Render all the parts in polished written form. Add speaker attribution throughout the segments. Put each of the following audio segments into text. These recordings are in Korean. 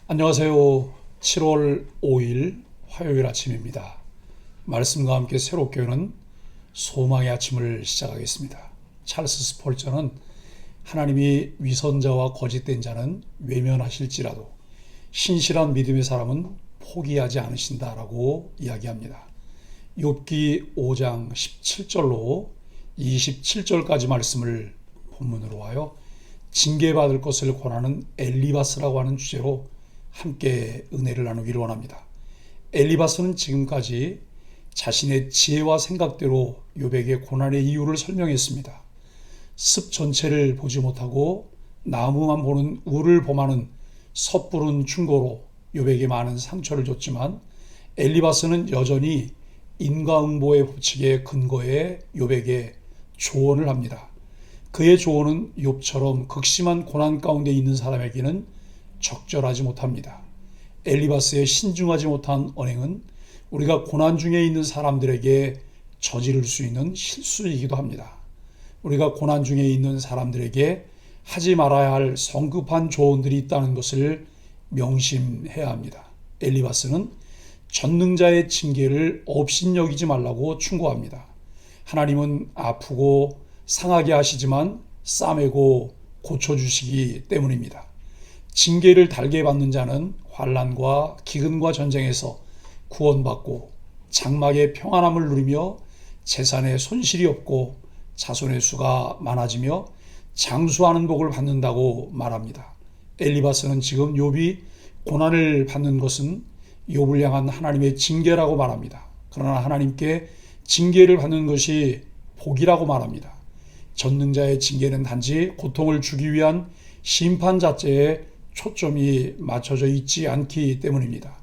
Speaker 1: 안녕하세요. 7월 5일 화요일 아침입니다. 말씀과 함께 새롭게 오는 소망의 아침을 시작하겠습니다. 찰스 스펄전은 하나님이 위선자와 거짓된 자는 외면하실지라도 신실한 믿음의 사람은 포기하지 않으신다라고 이야기합니다. 욥기 5장 17절로 27절까지 말씀을 본문으로 하여 징계받을 것을 권하는 엘리바스라고 하는 주제로 함께 은혜를 나누기를 원합니다. 엘리바스는 지금까지 자신의 지혜와 생각대로 욥에게 고난의 이유를 설명했습니다. 습 전체를 보지 못하고 나무만 보는 우를 범하는 섣부른 충고로 욥에게 많은 상처를 줬지만 엘리바스는 여전히 인과응보의 법칙에 근거해 욥에게 조언을 합니다. 그의 조언은 욥처럼 극심한 고난 가운데 있는 사람에게는 적절하지 못합니다. 엘리바스의 신중하지 못한 언행은 우리가 고난 중에 있는 사람들에게 저지를 수 있는 실수이기도 합니다. 우리가 고난 중에 있는 사람들에게 하지 말아야 할 성급한 조언들이 있다는 것을 명심해야 합니다. 엘리바스는 전능자의 징계를 업신여기지 말라고 충고합니다. 하나님은 아프고 상하게 하시지만 싸매고 고쳐주시기 때문입니다. 징계를 달게 받는 자는 환난과 기근과 전쟁에서 구원받고 장막의 평안함을 누리며 재산에 손실이 없고 자손의 수가 많아지며 장수하는 복을 받는다고 말합니다. 엘리바스는 지금 욥이 고난을 받는 것은 욥을 향한 하나님의 징계라고 말합니다. 그러나 하나님께 징계를 받는 것이 복이라고 말합니다. 전능자의 징계는 단지 고통을 주기 위한 심판 자체에 초점이 맞춰져 있지 않기 때문입니다.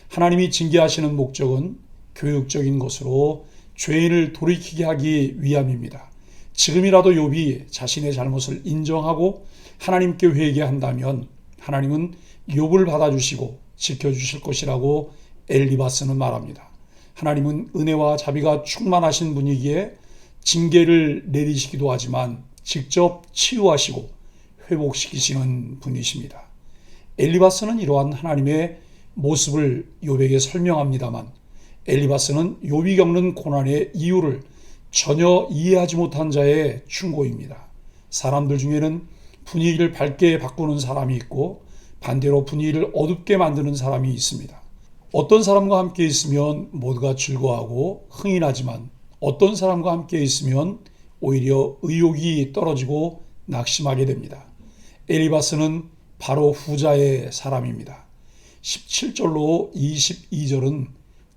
Speaker 1: 하나님이 징계하시는 목적은 교육적인 것으로 죄인을 돌이키게 하기 위함입니다. 지금이라도 욥이 자신의 잘못을 인정하고 하나님께 회개한다면 하나님은 욥을 받아주시고 지켜주실 것이라고 엘리바스는 말합니다. 하나님은 은혜와 자비가 충만하신 분이기에 징계를 내리시기도 하지만 직접 치유하시고 회복시키시는 분이십니다. 엘리바스는 이러한 하나님의 모습을 욥에게 설명합니다만 엘리바스는 욥이 겪는 고난의 이유를 전혀 이해하지 못한 자의 충고입니다. 사람들 중에는 분위기를 밝게 바꾸는 사람이 있고 반대로 분위기를 어둡게 만드는 사람이 있습니다. 어떤 사람과 함께 있으면 모두가 즐거워하고 흥이 나지만 어떤 사람과 함께 있으면 오히려 의욕이 떨어지고 낙심하게 됩니다. 엘리바스는 바로 후자의 사람입니다. 17절로 22절은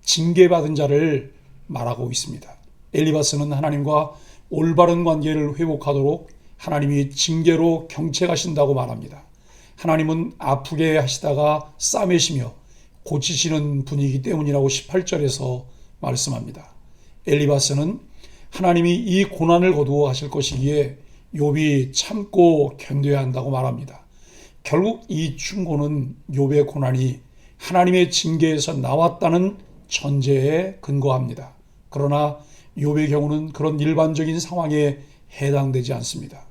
Speaker 1: 징계받은 자를 말하고 있습니다. 엘리바스는 하나님과 올바른 관계를 회복하도록 하나님이 징계로 경책하신다고 말합니다. 하나님은 아프게 하시다가 싸매시며 고치시는 분이기 때문이라고 18절에서 말씀합니다. 엘리바스는 하나님이 이 고난을 거두어 가실 것이기에 욥이 참고 견뎌야 한다고 말합니다. 결국 이 충고는 욥의 고난이 하나님의 징계에서 나왔다는 전제에 근거합니다. 그러나 욥의 경우는 그런 일반적인 상황에 해당되지 않습니다.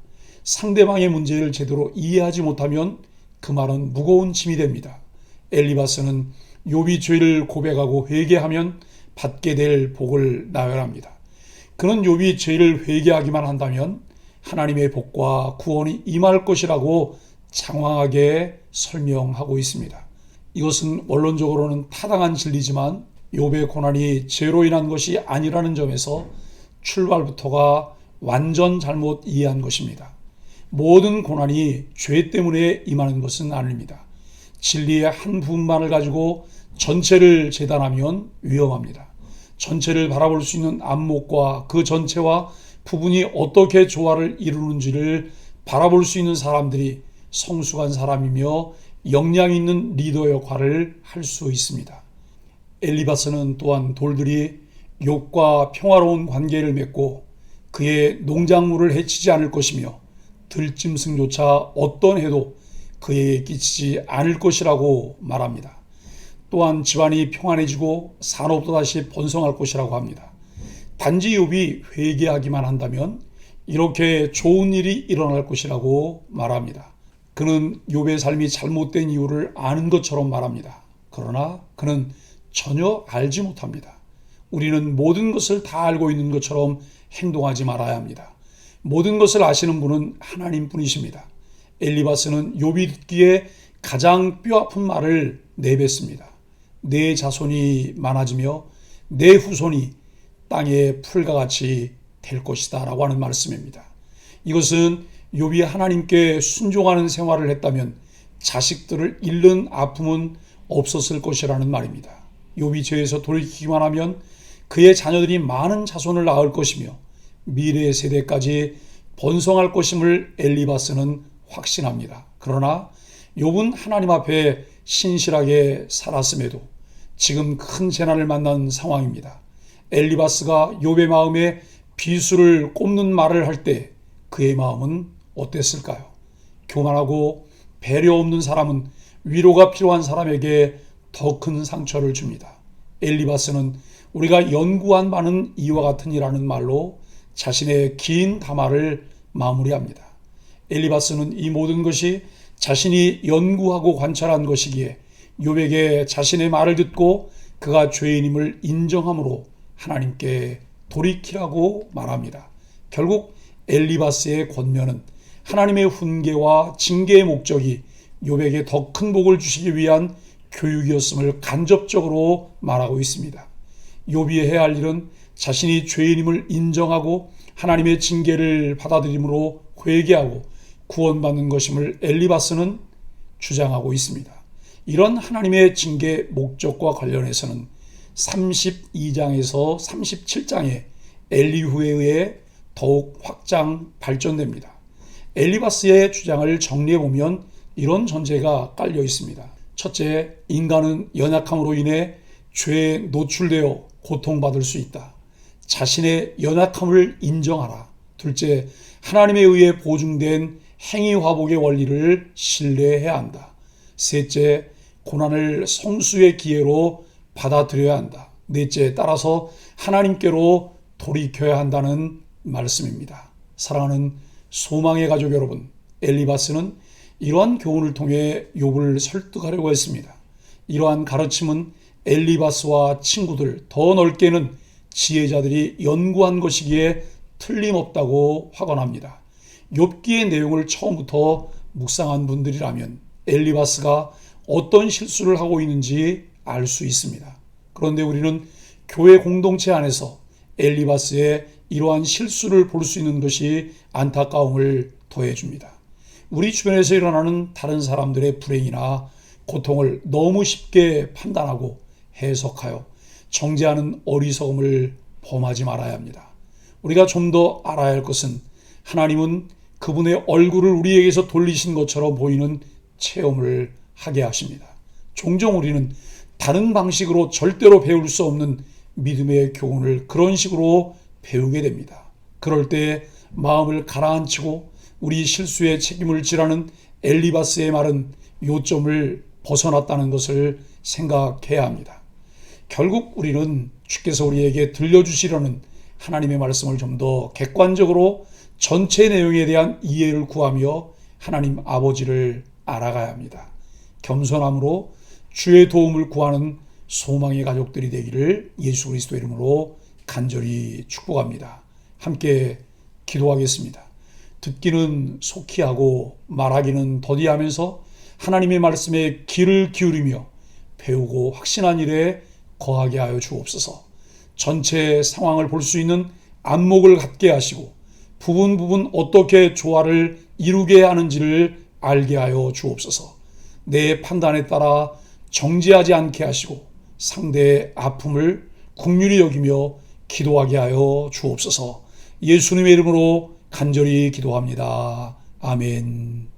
Speaker 1: 상대방의 문제를 제대로 이해하지 못하면 그 말은 무거운 짐이 됩니다. 엘리바스는 욥이 죄를 고백하고 회개하면 받게 될 복을 나열합니다. 그는 욥이 죄를 회개하기만 한다면 하나님의 복과 구원이 임할 것이라고 장황하게 설명하고 있습니다. 이것은 원론적으로는 타당한 진리지만 욥의 고난이 죄로 인한 것이 아니라는 점에서 출발부터가 완전 잘못 이해한 것입니다. 모든 고난이 죄 때문에 임하는 것은 아닙니다. 진리의 한 부분만을 가지고 전체를 재단하면 위험합니다. 전체를 바라볼 수 있는 안목과 그 전체와 부분이 어떻게 조화를 이루는지를 바라볼 수 있는 사람들이 성숙한 사람이며 역량 있는 리더 역할을 할 수 있습니다. 엘리바스는 또한 돌들이 욥과 평화로운 관계를 맺고 그의 농작물을 해치지 않을 것이며 들짐승조차 어떤 해도 그에게 끼치지 않을 것이라고 말합니다. 또한 집안이 평안해지고 산업도 다시 번성할 것이라고 합니다. 단지 욥이 회개하기만 한다면 이렇게 좋은 일이 일어날 것이라고 말합니다. 그는 욥의 삶이 잘못된 이유를 아는 것처럼 말합니다. 그러나 그는 전혀 알지 못합니다. 우리는 모든 것을 다 알고 있는 것처럼 행동하지 말아야 합니다. 모든 것을 아시는 분은 하나님뿐이십니다. 엘리바스는 욥이 듣기에 가장 뼈아픈 말을 내뱉습니다. 내 자손이 많아지며 내 후손이 땅의 풀과 같이 될 것이다 라고 하는 말씀입니다. 이것은 욥이 하나님께 순종하는 생활을 했다면 자식들을 잃는 아픔은 없었을 것이라는 말입니다. 욥이 죄에서 돌이키기만 하면 그의 자녀들이 많은 자손을 낳을 것이며 미래 세대까지 번성할 것임을 엘리바스는 확신합니다. 그러나 욥은 하나님 앞에 신실하게 살았음에도 지금 큰 재난을 만난 상황입니다. 엘리바스가 욥의 마음에 비수를 꼽는 말을 할 때 그의 마음은 어땠을까요? 교만하고 배려 없는 사람은 위로가 필요한 사람에게 더 큰 상처를 줍니다. 엘리바스는 우리가 연구한 바는 이와 같으니라는 말로 자신의 긴 담화를 마무리합니다. 엘리바스는 이 모든 것이 자신이 연구하고 관찰한 것이기에 욥에게 자신의 말을 듣고 그가 죄인임을 인정함으로 하나님께 돌이키라고 말합니다. 결국 엘리바스의 권면은 하나님의 훈계와 징계의 목적이 욥에게 더 큰 복을 주시기 위한 교육이었음을 간접적으로 말하고 있습니다. 욥이 해야 할 일은 자신이 죄인임을 인정하고 하나님의 징계를 받아들임으로 회개하고 구원받는 것임을 엘리바스는 주장하고 있습니다. 이런 하나님의 징계 목적과 관련해서는 32장에서 37장의 엘리후에 의해 더욱 확장 발전됩니다. 엘리바스의 주장을 정리해보면 이런 전제가 깔려 있습니다. 첫째, 인간은 연약함으로 인해 죄에 노출되어 고통받을 수 있다. 자신의 연약함을 인정하라. 둘째, 하나님에 의해 보증된 행위화복의 원리를 신뢰해야 한다. 셋째, 고난을 성수의 기회로 받아들여야 한다. 넷째, 따라서 하나님께로 돌이켜야 한다는 말씀입니다. 사랑하는 소망의 가족 여러분, 엘리바스는 이러한 교훈을 통해 욥을 설득하려고 했습니다. 이러한 가르침은 엘리바스와 친구들, 더 넓게는 지혜자들이 연구한 것이기에 틀림없다고 확언합니다. 욥기의 내용을 처음부터 묵상한 분들이라면 엘리바스가 어떤 실수를 하고 있는지 알 수 있습니다. 그런데 우리는 교회 공동체 안에서 엘리바스의 이러한 실수를 볼 수 있는 것이 안타까움을 더해줍니다. 우리 주변에서 일어나는 다른 사람들의 불행이나 고통을 너무 쉽게 판단하고 해석하여 정죄하는 어리석음을 범하지 말아야 합니다. 우리가 좀 더 알아야 할 것은 하나님은 그분의 얼굴을 우리에게서 돌리신 것처럼 보이는 체험을 하게 하십니다. 종종 우리는 다른 방식으로 절대로 배울 수 없는 믿음의 교훈을 그런 식으로 배우게 됩니다. 그럴 때 마음을 가라앉히고 우리 실수의 책임을 지라는 엘리바스의 말은 요점을 벗어났다는 것을 생각해야 합니다. 결국 우리는 주께서 우리에게 들려주시려는 하나님의 말씀을 좀 더 객관적으로 전체 내용에 대한 이해를 구하며 하나님 아버지를 알아가야 합니다. 겸손함으로 주의 도움을 구하는 소망의 가족들이 되기를 예수 그리스도 이름으로 간절히 축복합니다. 함께 기도하겠습니다. 듣기는 속히 하고 말하기는 더디하면서 하나님의 말씀에 귀를 기울이며 배우고 확신한 일에 거하게 하여 주옵소서. 전체 상황을 볼 수 있는 안목을 갖게 하시고 부분 어떻게 조화를 이루게 하는지를 알게 하여 주옵소서. 내 판단에 따라 정죄하지 않게 하시고 상대의 아픔을 긍휼히 여기며 기도하게 하여 주옵소서. 예수님의 이름으로 간절히 기도합니다. 아멘.